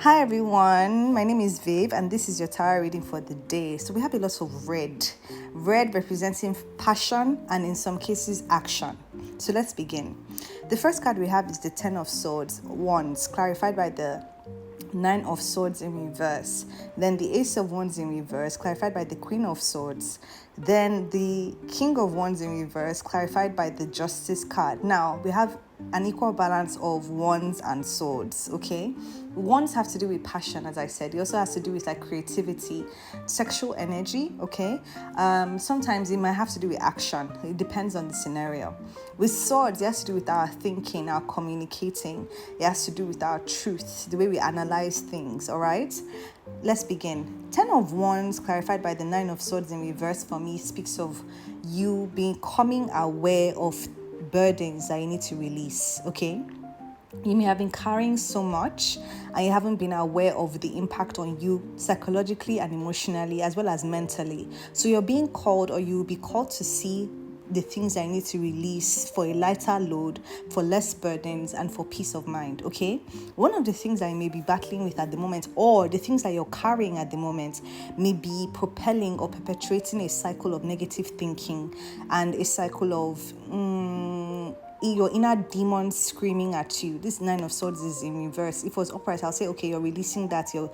Hi everyone, my name is Viv and this is your tarot reading for the day. So we have a lot of red. Red representing passion and in some cases action. So let's begin. The first card we have is the Ten of Swords, Wands, clarified by the Nine of Swords in reverse. Then the Ace of Wands in reverse, clarified by the Queen of Swords. Then the King of Wands in reverse, clarified by the Justice card. Now we have an equal balance of wands and swords. Okay, wands have to do with passion, as I said. It also has to do with like creativity, sexual energy. Okay, sometimes it might have to do with action. It depends on the scenario. With swords, it has to do with our thinking, our communicating. It has to do with our truth, the way we analyze things. All right, let's begin. Ten of Wands, clarified by the Nine of Swords in reverse, for me speaks of you becoming aware of burdens that you need to release. Okay, you may have been carrying so much and you haven't been aware of the impact on you psychologically and emotionally as well as mentally. So you're being called, or you'll be called to see the things I need to release for a lighter load, for less burdens, and for peace of mind. Okay, one of the things that you may be battling with at the moment, or the things that you're carrying at the moment, may be propelling or perpetuating a cycle of negative thinking and a cycle of your inner demon screaming at you. This Nine of Swords is in reverse. If it was upright, I'll say, okay, you're releasing that, you're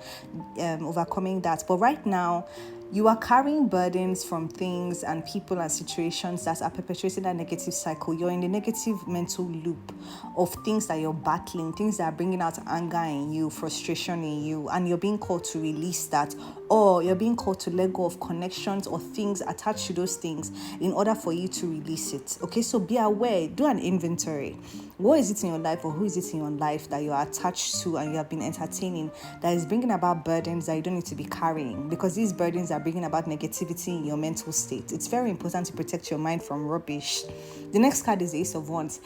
overcoming that. But right now, you are carrying burdens from things and people and situations that are perpetuating that negative cycle. You're in the negative mental loop of things that you're battling, things that are bringing out anger in you, frustration in you, and you're being called to release that, or you're being called to let go of connections or things attached to those things in order for you to release it. Okay, so be aware, do an inventory. What is it in your life, or who is it in your life that you are attached to and you have been entertaining that is bringing about burdens that you don't need to be carrying? Because these burdens are bringing about negativity in your mental state. It's very important to protect your mind from rubbish. The next card is the Ace of Wands.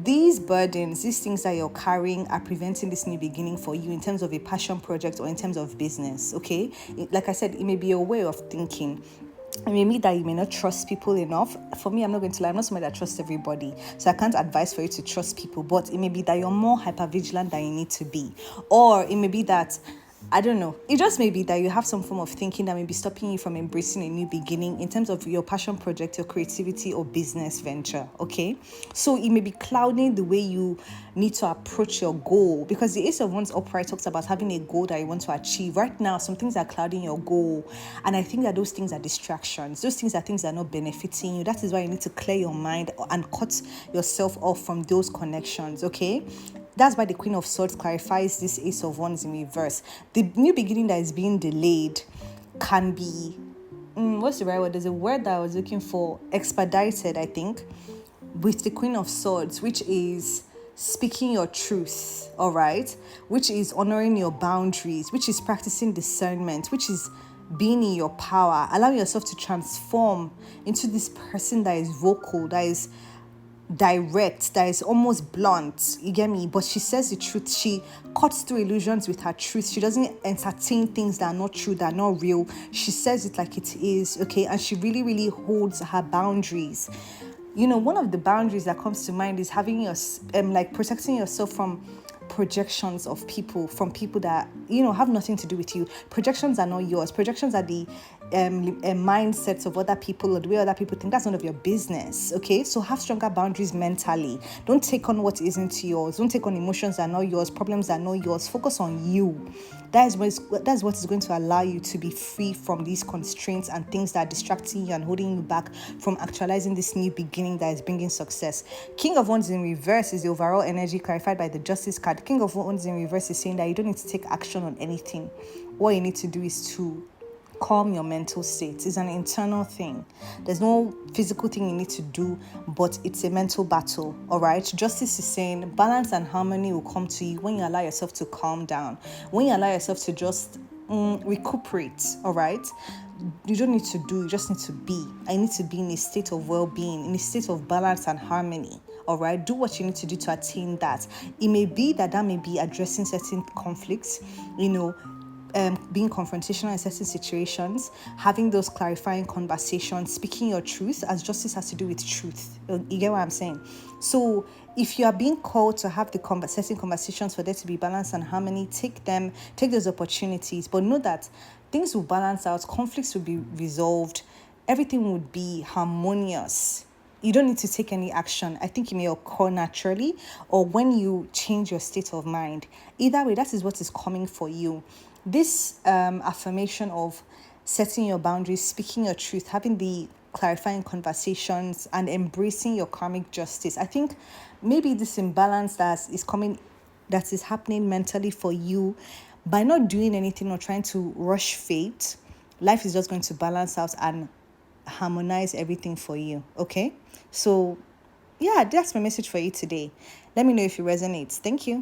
These burdens, these things that you're carrying, are preventing this new beginning for you in terms of a passion project or in terms of business. Okay, like I said, it may be a way of thinking. It may mean that you may not trust people enough. For me, I'm not going to lie, I'm not somebody that trusts everybody. So I can't advise for you to trust people. But it may be that you're more hypervigilant than you need to be. Or it may be that, I don't know, it just may be that you have some form of thinking that may be stopping you from embracing a new beginning in terms of your passion project, your creativity or business venture. Okay, so it may be clouding the way you need to approach your goal, because the Ace of Wands upright talks about having a goal that you want to achieve. Right now, some things are clouding your goal, and I think that those things are distractions. Those things are things that are not benefiting you. That is why you need to clear your mind and cut yourself off from those connections. Okay, that's why the Queen of Swords clarifies this Ace of Wands in reverse. The new beginning that is being delayed can be, what's the right word? There's a word that I was looking for, expedited, I think, with the Queen of Swords, which is speaking your truth, all right? Which is honoring your boundaries, which is practicing discernment, which is being in your power. Allow yourself to transform into this person that is vocal, that is direct, that is almost blunt, you get me? But she says the truth. She cuts through illusions with her truth. She doesn't entertain things that are not true, that are not real. She says it like it is. Okay, and she really, really holds her boundaries. You know, one of the boundaries that comes to mind is having your like protecting yourself from projections of people, from people that have nothing to do with you. Projections are not yours. Projections are the mindsets of other people, or the way other people think. That's none of your business. Okay, so have stronger boundaries mentally. Don't take on what isn't yours. Don't take on emotions that are not yours, problems that are not yours. Focus on you. That's what is going to allow you to be free from these constraints and things that are distracting you and holding you back from actualizing this new beginning that is bringing success. King of Wands in reverse is the overall energy clarified by the Justice card. King of Wands in reverse is saying that you don't need to take action on anything. What you need to do is to calm your mental state. It's an internal thing. There's no physical thing you need to do, but it's a mental battle. All right, Justice is saying balance and harmony will come to you when you allow yourself to calm down, when you allow yourself to just recuperate. All right, you don't need to do, you just need to be. I need to be in a state of well-being, in a state of balance and harmony. All right, do what you need to do to attain that. It may be that may be addressing certain conflicts, being confrontational in certain situations, having those clarifying conversations, speaking your truth, as justice has to do with truth. You get what I'm saying? So if you are being called to have the certain conversations for there to be balance and harmony, take those opportunities. But know that things will balance out, conflicts will be resolved, everything would be harmonious. You don't need to take any action. I think it may occur naturally or when you change your state of mind. Either way, that is what is coming for you. This affirmation of setting your boundaries, speaking your truth, having the clarifying conversations, and embracing your karmic justice. I think maybe this imbalance that is happening mentally for you, by not doing anything or trying to rush fate, life is just going to balance out and harmonize everything for you. Okay, so yeah, that's my message for you today. Let me know if it resonates. Thank you.